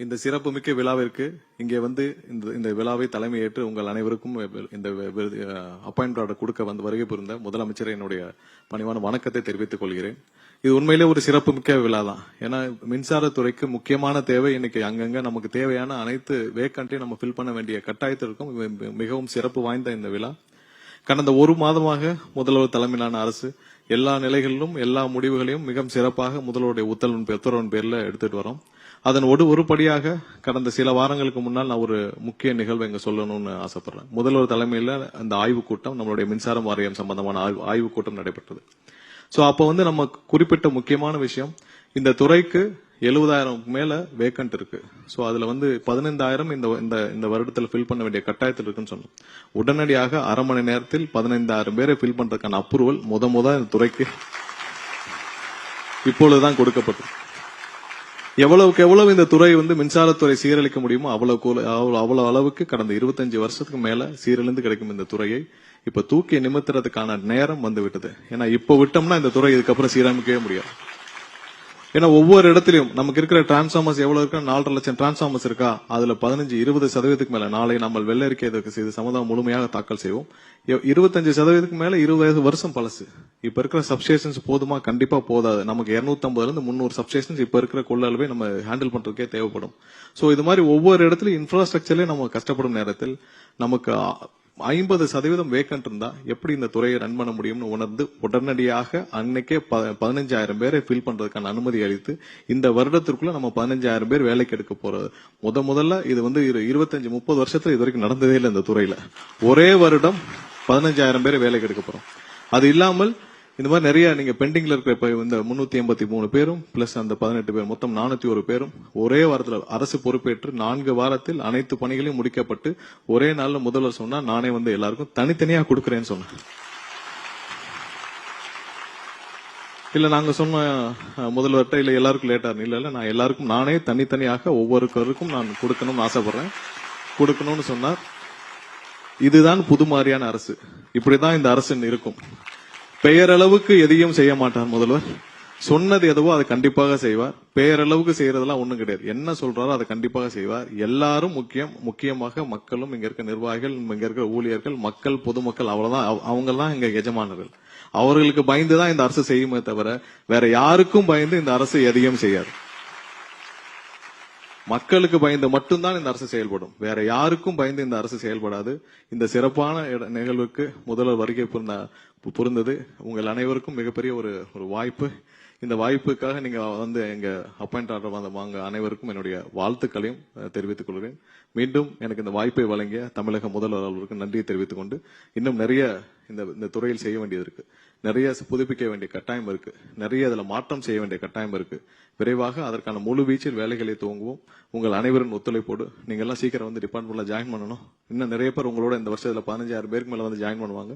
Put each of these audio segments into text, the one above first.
இந்த சிறப்புமிக்க விழாவிற்கு இங்கே வந்து இந்த விழாவை தலைமையேற்று உங்கள் அனைவருக்கும் இந்த அப்பாயின்மெண்ட் ஆர்டர் கொடுக்க வந்து வருகை புரிந்த முதலமைச்சர் என்னுடைய பணிவான வணக்கத்தை தெரிவித்துக் கொள்கிறேன். இது உண்மையிலே ஒரு சிறப்புமிக்க விழா தான். ஏன்னா மின்சாரத்துறைக்கு முக்கியமான தேவை இன்னைக்கு அங்கங்க நமக்கு தேவையான அனைத்து வேக்கண்ட்டையும் நம்ம ஃபில் பண்ண வேண்டிய கட்டாயத்திற்கும் மிகவும் சிறப்பு வாய்ந்த இந்த விழா. கடந்த ஒரு மாதமாக முதல்வர் தலைமையிலான அரசு எல்லா நிலைகளிலும் எல்லா முடிவுகளையும் மிக சிறப்பாக முதல்வருடைய உத்தரவின் பேர்ல எடுத்துட்டு வரோம். அதன் ஒருபடியாக கடந்த சில வாரங்களுக்கு முன்னால் நான் ஒரு முக்கிய நிகழ்வை இங்க சொல்லணும்னு ஆசைப்படுறேன். முதல்வர் தலைமையில அந்த ஆய்வுக் கூட்டம், நம்மளுடைய மின்சாரம் வாரியம் சம்பந்தமான ஆய்வுக் கூட்டம் நடைபெற்றது. சோ அப்ப வந்து நம்ம குறிப்பிட்ட முக்கியமான விஷயம், இந்த துறைக்கு 70,000 மேல வேக்கண்ட் இருக்கு. சோ அதுல வந்து 15,000 இந்த வருடத்துல ஃபில் பண்ண வேண்டிய கட்டாயத்தில் இருக்குன்னு சொன்னோம். உடனடியாக அரை மணி நேரத்தில் 15,000 பேரை ஃபில் பண்றதுக்கான அப்ரூவல் இந்த துறைக்கு இப்பொழுதுதான் கொடுக்கப்பட்டது. எவ்வளவுக்கு எவ்வளவு இந்த துறை வந்து மின்சாரத்துறை சீரழிக்க முடியுமோ அவ்வளவு அளவுக்கு கடந்த 25 வருஷத்துக்கு மேல சீரழிந்து கிடைக்கும் இந்த துறையை இப்ப தூக்கி நிமித்துறதுக்கான நேரம் வந்து விட்டது. ஏன்னா இப்ப விட்டோம்னா இந்த துறை இதுக்கப்புறம் சீரமைக்கவே முடியாது. ஏன்னா ஒவ்வொரு இடத்திலும் நமக்கு இருக்கிற டிரான்ஸ்பார்மர்ஸ் எவ்வளவு இருக்கா, 4.5 லட்சம் டிரான்ஸ்பார்மர்ஸ் இருக்கா, அதுல 15-20% மேல நாளை நம்ம வெள்ள அறிக்கை இது சம்பந்தம் முழுமையாக தாக்கல் செய்வோம். 25% மேல 20 வருஷம் பழசு. இப்ப இருக்கிற சப்ஸ்டேஷன்ஸ் போதுமா? கண்டிப்பா போதாது. நமக்கு 250-300 சப்ஸ்டேஷன்ஸ் இப்ப இருக்கிற கொள்ளளவை நம்ம ஹேண்டில் பண்றதுக்கே தேவைப்படும். சோ இது மாதிரி ஒவ்வொரு இடத்துலயும் இன்ஃப்ராஸ்ட்ரக்சர்லயும் நம்ம கஷ்டப்படும் நேரத்தில் நமக்கு 50% வேக்கண்ட் இருந்தா எப்படி இந்த துறையை ரன் பண்ண முடியும்னு உணர்ந்து உடனடியாக அன்னைக்கே 15,000 பேரை ஃபில் பண்றதுக்கான அனுமதி அளித்து இந்த வருடத்திற்குள்ள நம்ம 15,000 பேர் வேலைக்கு எடுக்க போறது. முதல்ல இது வந்து 25-30 வருஷத்துல இது வரைக்கும் நடந்ததே இல்லை. இந்த துறையில ஒரே வருடம் 15,000 பேரை வேலைக்கு எடுக்க போறோம். அது இல்லாமல் இந்த மாதிரி நிறைய நீங்க பெண்டிங்ல இருக்கிற இப்ப இந்த 383 பேரும் பிளஸ் அந்த 18 பேர் மொத்தம் 401 பேரும் ஒரே வாரத்தில் அரசு பொறுப்பேற்று 4 வாரத்தில் அனைத்து பணிகளையும் முடிக்கப்பட்டு ஒரே நாள்ல முதல்வர் சொன்னா நானே வந்து எல்லாருக்கும் தனித்தனியா கொடுக்கறேன்னு சொன்னேன். இல்ல நாங்க சொன்ன முதல்வர்கிட்ட இல்ல எல்லாருக்கும் லேட்டா இல்ல நான் எல்லாருக்கும் நானே தனித்தனியாக ஒவ்வொருவருக்கும் நான் கொடுக்கணும்னு ஆசைப்படுறேன். கொடுக்கணும்னு சொன்னார். இதுதான் புது மாதிரியான அரசு. இப்படிதான் இந்த அரசு இருக்கும். பெயரளவுக்கு எதையும் செய்ய மாட்டார் முதல்வர். சொன்னது எதுவோ அதை கண்டிப்பாக செய்வார். பெயரளவுக்கு செய்யறதெல்லாம் ஒண்ணும் கிடையாது. என்ன சொல்றாரோ அதை கண்டிப்பாக செய்வார். எல்லாரும் முக்கியமாக மக்களும், இங்க இருக்க நிர்வாகிகள், இங்க இருக்க ஊழியர்கள், மக்கள், பொதுமக்கள், அவ்வளவுதான். அவங்க தான் இங்க எஜமானர்கள். அவர்களுக்கு பயந்துதான் இந்த அரசு செய்யுமே தவிர வேற யாருக்கும் பயந்து இந்த அரசு எதையும் செய்யாது. மக்களுக்கு பயந்து மட்டும்தான் இந்த அரசு செயல்படும். வேற யாருக்கும் பயந்து இந்த அரசு செயல்படாது. இந்த சிறப்பான நிகழ்வுக்கு முதல்வர் வருகை புரிந்தது உங்கள் அனைவருக்கும் மிகப்பெரிய ஒரு வாய்ப்பு. இந்த வாய்ப்புக்காக நீங்க வந்து எங்க அப்பாயிண்ட் ஆர்டர் வாங்க அனைவருக்கும் என்னுடைய வாழ்த்துக்களையும் தெரிவித்துக் கொள்கிறேன். மீண்டும் எனக்கு இந்த வாய்ப்பை வழங்கிய தமிழக முதல்வர் அவர்களுக்கு நன்றியை தெரிவித்துக் கொண்டு, இன்னும் நிறைய இந்த துறையில் செய்ய வேண்டியது இருக்கு. நிறைய புதுப்பிக்க வேண்டிய கட்டாயம் இருக்கு. நிறைய இதுல மாற்றம் செய்ய வேண்டிய கட்டாயம் இருக்கு. விரைவாக அதற்கான முழு வீச்சில் வேலைகளை துவங்குவோம். உங்கள் அனைவரின் ஒத்துழைப்போடு நீங்க எல்லாம் சீக்கிரம் வந்து டிபார்ட்மெண்ட்ல ஜாயின் பண்ணணும். இன்னும் நிறைய பேர் உங்களோட இந்த வருஷத்துல 15,000 பேருக்கு மேல வந்து ஜாயின் பண்ணுவாங்க.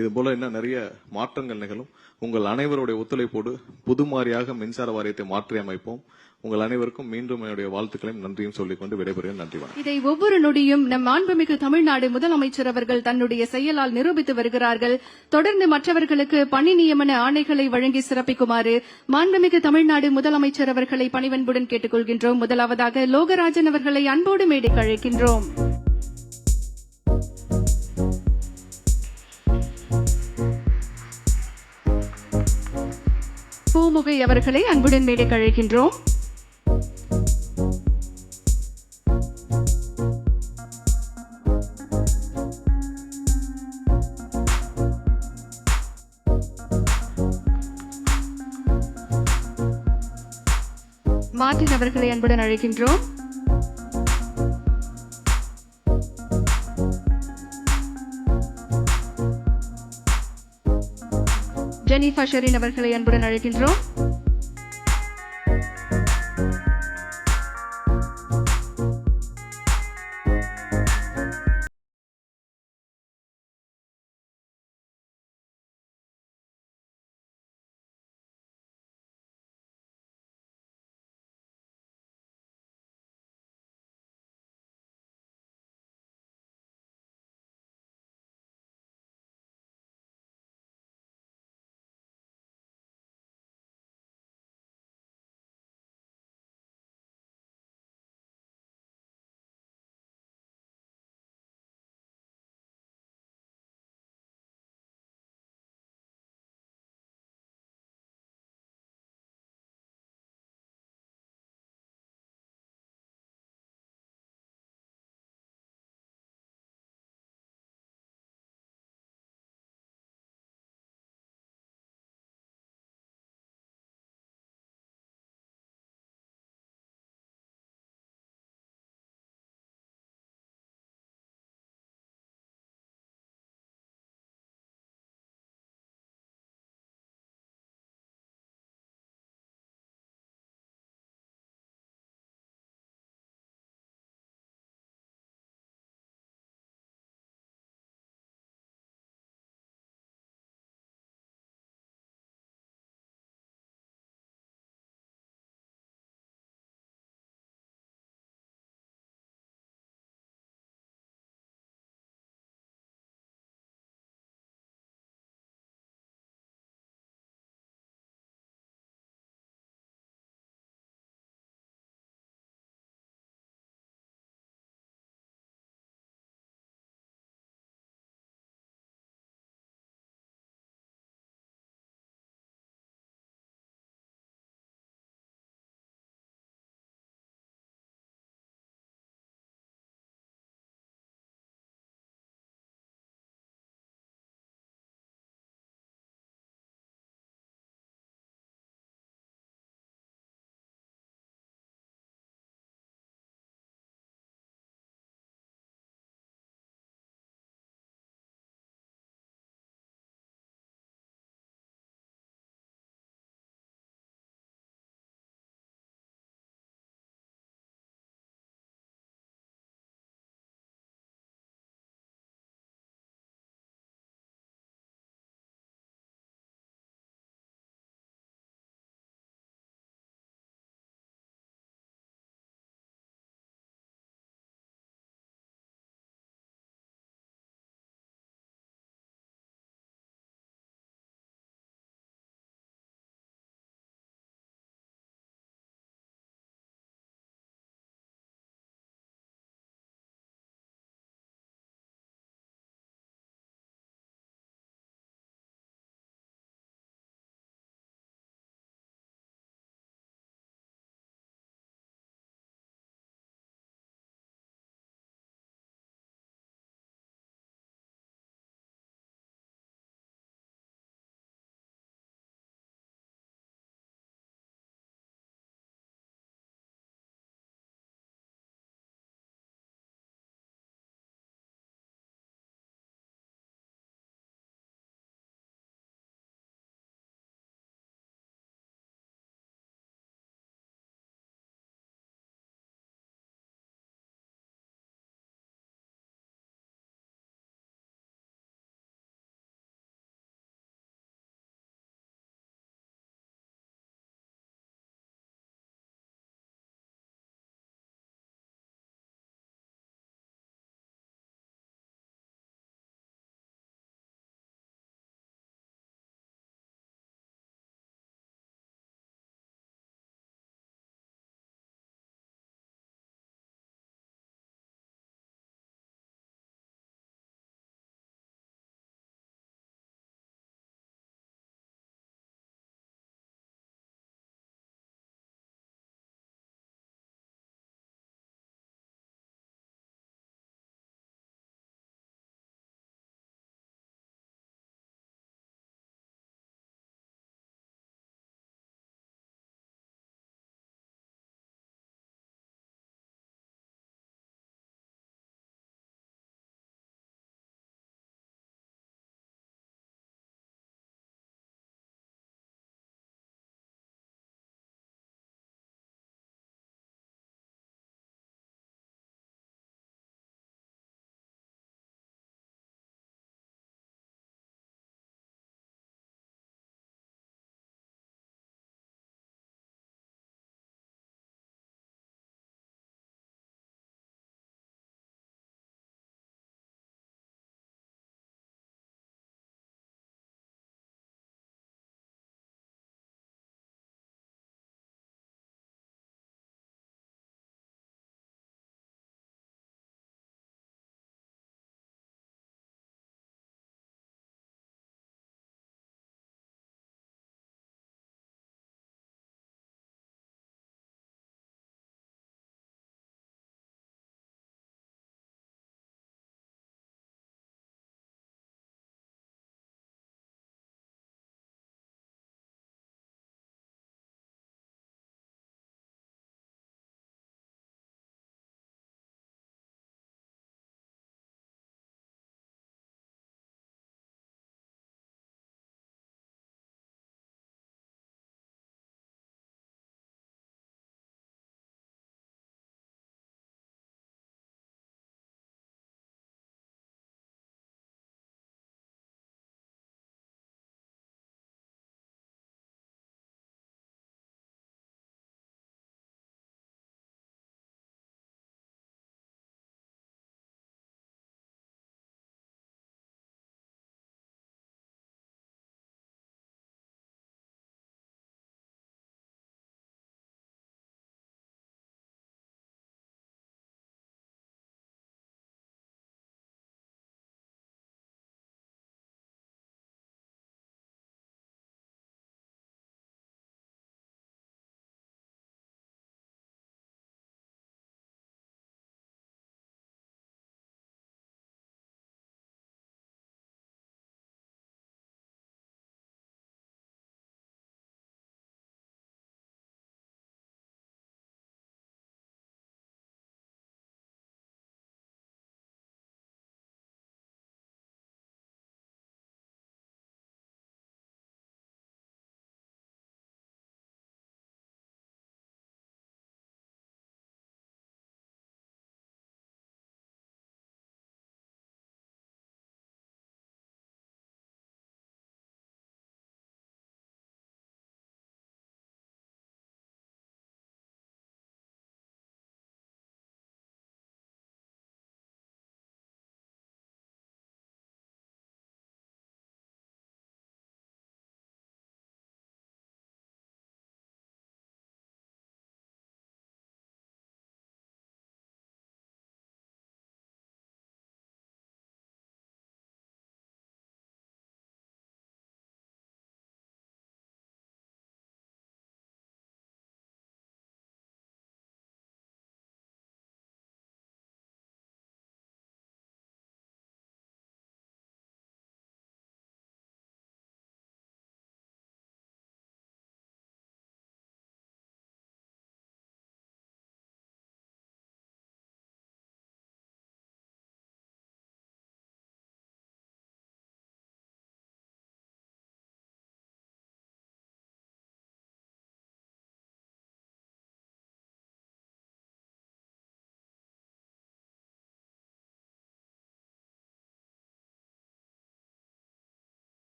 இது போல இன்னும் நிறைய மாற்றங்கள் நிகழும். உங்கள் அனைவருடைய ஒத்துழைப்போடு புது மாதிரியாக மின்சார வாரியத்தை மாற்றி அமைப்போம். உங்கள் அனைவருக்கும் மீண்டும் என்னுடைய வாழ்த்துக்களையும் நன்றியும் சொல்லிக்கொண்டு விடைபெறுகிறேன். நன்றி. இதை ஒவ்வொரு நொடியும் நம் மாண்புமிகு தமிழ்நாடு முதலமைச்சர் அவர்கள் தன்னுடைய செயலால் நிரூபித்து வருகிறார்கள். தொடர்ந்து மற்றவர்களுக்கு பணி நியமன ஆணைகளை வழங்கி சிறப்பிக்குமாறு மாண்புமிகு தமிழ்நாடு முதலமைச்சர் அவர்களை பணிவன்புடன் கேட்டுக் கொள்கின்றோம். முதலாவதாக லோகராஜன் அவர்களை அன்போடு மேடைக்கு அழைக்கின்றோம். பூமுகை அவர்களை அன்புடன் மேடைக்கு அழைக்கின்றோம். மார்டின் அவர்களை அன்புடன் அழைக்கின்றோம். ஜெனிஃபா ஷெரின் அவர்களை அன்புடன் அழைக்கின்றோம்.